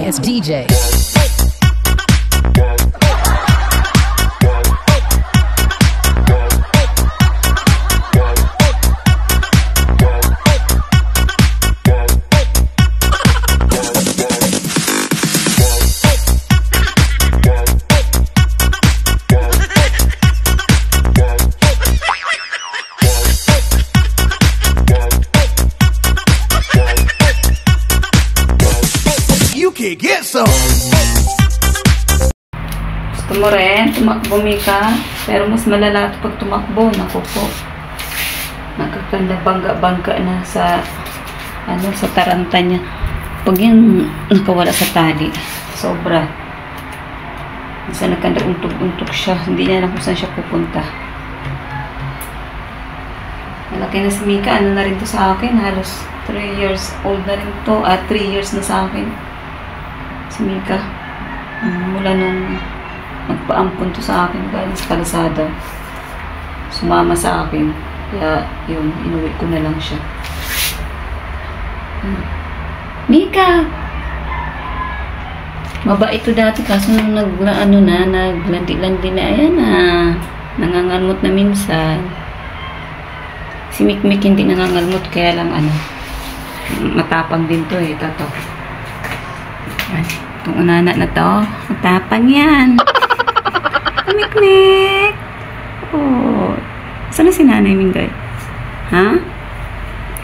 as DJ. Get some. Gusto mo rin tumakbo, Mika? Pero mas malala pag tumakbo. Naku po. Nakakanda bangga-bangga na sa sa taranta niya. Pag yung nakawala sa tali, sobra. Minsan nakanda untog-untog siya. Hindi niya alam kung saan siya pupunta. Malaki na si Mika. Ano na rin to sa akin? Halos 3 years old na rin to. 3 years na sa akin. Si Mika, mula nung nagpaampun to sa akin galing sa kalasada, sumama sa akin, kaya yun, inuwi ko na lang siya. Mika! Mabait ito dati, kaso nung naglandi-landi na, ayan na, nangangalmot na minsan. Si Mikmik hindi nangangalmot, kaya lang matapang din to tato. Itong unana na to, matapang yan. Mikmik! Oh. Saan na si Nanay Mingay? Ha?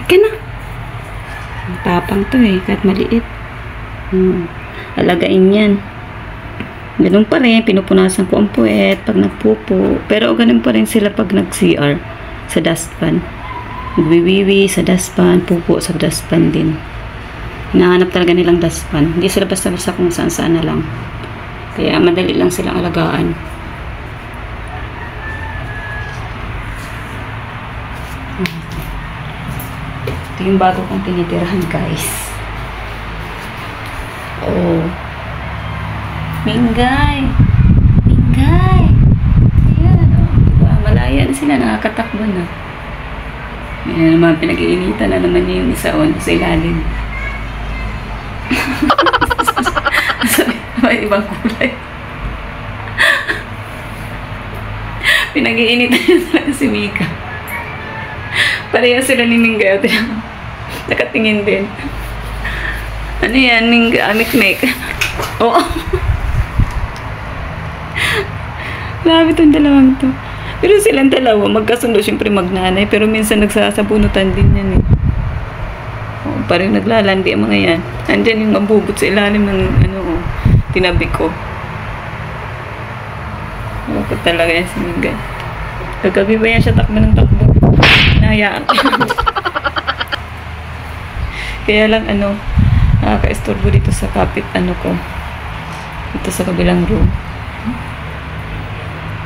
Ika na. Matapang to kahit maliit. Alagain yan. Ganun pa rin, pinupunasan ko ang puwet pag nagpupo. Pero ganun pa rin sila pag nag-CR sa dustpan. Nagwiwiwi sa dustpan, pupo sa dustpan din. Hinahanap talaga nilang dustpan. Hindi sila basta-basta kung saan-saan na lang. Kaya madali lang silang alagaan. Ito yung bago kong tinitirahan, guys. Oh. Mingay! Mingay! Ayan, diba? Malaya na sila. Nakakatakbo na. Ayan naman, pinag-iinitan na naman niya yung isa sa ilalim. May ibang kulay. Pinag-iinitan niya talaga si Mika. Parehas sila ni Mingay. Nakatingin din. Ano yan, Mingay? Mikmik. Oo. Grabe itong dalawang to. Pero silang dalawa, magkasundo siyempre magnanay. Pero minsan nagsasabunutan din yan parang naglalandi ang mga yan. Andyan yung mabubot sa ilalim ng tinabi ko. Malapot talaga yan si Mingay. Kagabi ba yan siya takbo ng takbo? Nahayaan ko. Kaya lang nakaka-estorbo dito sa kapit ko. Dito sa kabilang room.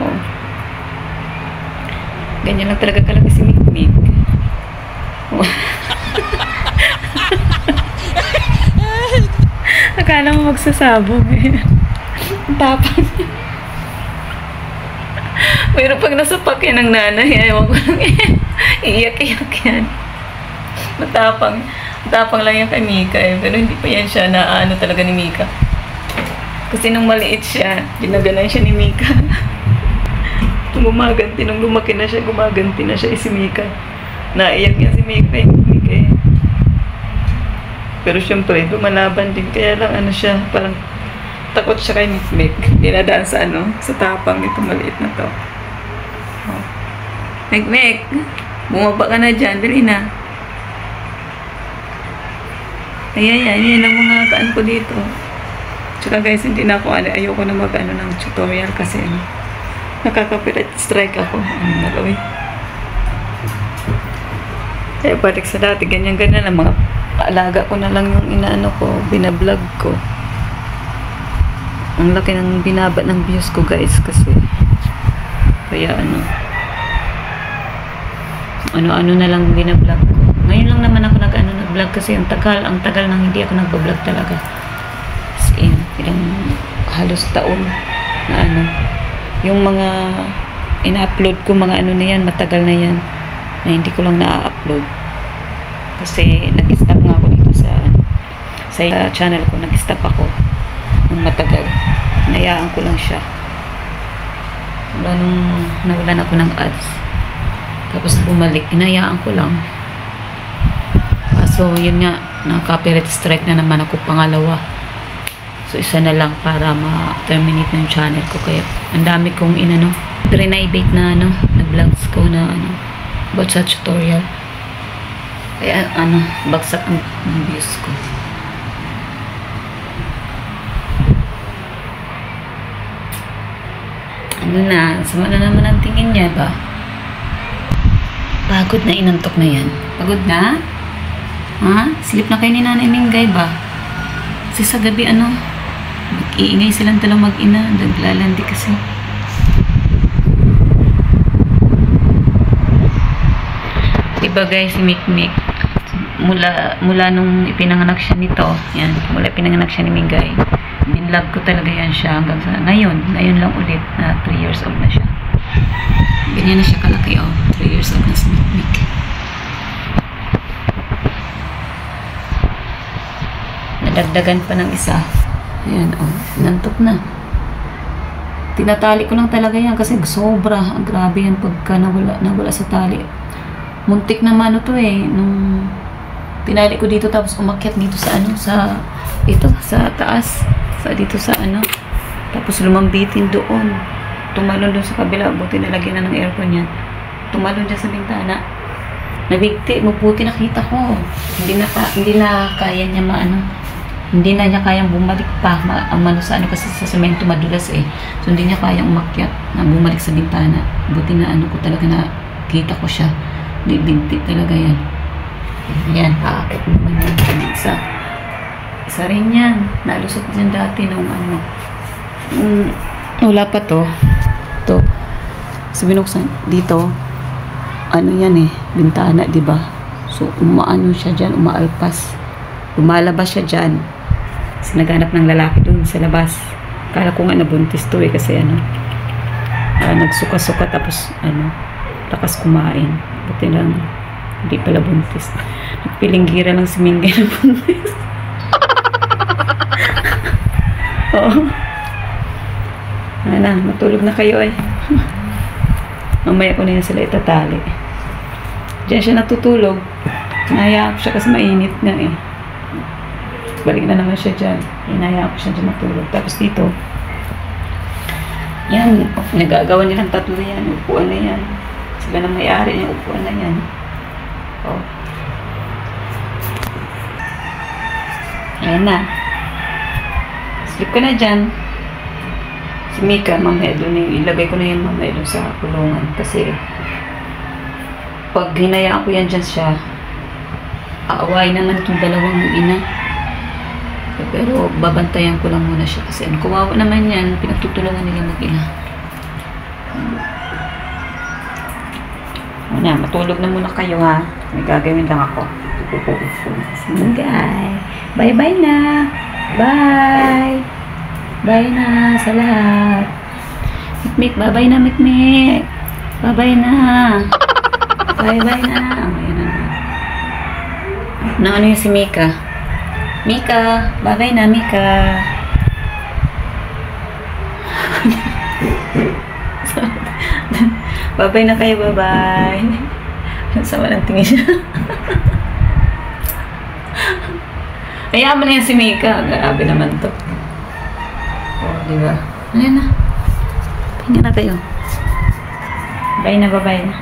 Oh. Ganyan lang talaga kalaki si Mikmik. Oh. Akala mo magsasabog Tapang. Pero pag nasapak yan ng nanay, ayaw ko lang iiyak-iyak yan. Matapang lang yan kay Mika pero hindi pa yan siya na talaga ni Mika. Kasi nung maliit siya, ginaganan siya ni Mika. Gumaganti, nung lumaki na siya, gumaganti na siya si Mika. Naiyak yan si Mika Pero syempre, lumalaban din. Kaya lang siya, parang takot siya kay Mikmik. Dinadaan sa sa tapang ito maliit na to. Oh. Mikmik, bumaba ka na dyan. Dali na. Ayan ang mga kaan ko dito. Tsaka guys, hindi na ako, ayoko na ng tutorial kasi nakaka-copyright strike ako. Nagawin? Kaya balik sa dati, ganyan-ganyan ang mga alaga ko na lang yung binablog ko. Ang laki ng binabat ng views ko guys kasi kaya ano na lang binablog ko. Ngayon lang naman ako nag-vlog kasi ang tagal nang hindi ako nagbablog talaga. As in, halos taon na yung mga ina-upload ko mga na yan, matagal na yan na hindi ko lang na-upload. Kasi nag-stop nga ako dito sa channel ko, nag-stop ako. ng matagal. Nayaan ko lang siya. Wala nung nawalan ako ng ads. Tapos bumalik, inayaan ko lang. So, yun nga, na-copyright strike na naman ako pangalawa. So, isa na lang para ma-terminate na yung channel ko. Kaya, ang dami kong renovate na na-vlogs ko na about sa tutorial. Kaya, bagsak ang views ko. Sama na naman ang tingin niya ba? Pagod na, inantok na yan. Pagod na? Ha? Sleep na kayo ni Nanay Minggay ba? Kasi sa gabi mag-iingay silang talang mag-ina. Naglalandi kasi. Diba guys, si Mikmik, mula nung ipinanganak siya nito, yan, mula ipinanganak siya ni Minggay, minlove ko talaga yan siya hanggang sa ngayon lang ulit na 3 years old na siya. Ganyan na siya kalaki, 3 years old na si Mikmik. Nadagdagan pa ng isa. Ayan, nantok na. Tinatali ko lang talaga yan kasi sobra. Grabe yan pagka nawala sa tali. Muntik naman nung tinali ko dito tapos umakyat dito sa sa taas. Dito sa tapos lumambitin doon. Tumalon doon sa kabila. Buti nalagyan na ng aircon yan. Tumalon dyan sa bintana. Nabigti. Mabuti nakita ko. Hindi na kaya niya hindi na niya kayang bumalik pa kasi sa semento madulas so hindi niya kayang umakyat na bumalik sa bintana. Buti na ko talaga na kita ko siya. Bigti talaga yan. Yan, paakit naman yan. Isa rin yan. Nalusot dyan dati nung wala pa to. So binuksan dito yan bintana, diba? So siya dyan, umaalpas. Lumalabas siya dyan. Kasi naghanap ng lalaki dun sa labas. Kala ko nga nabuntis to kasi nagsuka-suka tapos lakas kumain. Buti lang hindi pala buntis. Nagpilinggira lang si Minggay na buntis. Oo. Matulog na kayo Mamaya ko na yan sila itatali. Diyan siya natutulog. Nahayaan ko siya kasi mainit nga Balik na naman siya dyan. Inayaan ko siya dyan matulog. Tapos dito, yan, nagagawa nilang tatlo yan. Upuan na yan. Sila na may-ari niya, upuan na yan. Ayan na. Sleep ka na dyan. Si Mika, mamaya doon ilagay ko na yan mamaya doon sa kulungan. Kasi, pag hinayaan ko yan dyan siya, aaway naman itong dalawang ina. Pero babantayan ko lang muna siya kasi kawawa naman yan, pinagtutulungan nila mag-ina. Matulog na muna kayo may gagawin lang ako. Minggay, bye-bye na. Bye na sa lahat. Mikmik, bye-bye na Mikmik. Bye-bye na. Bye-bye na. Ano yung si Mika? Mika, bye-bye na, Mika. Bye-bye na kayo, bye-bye. Sama ng tingin siya. Hayaan mo na yan si Mika. Grabe naman to. Diba? Ano na? Pahinga na kayo. Bye na, bye-bye na.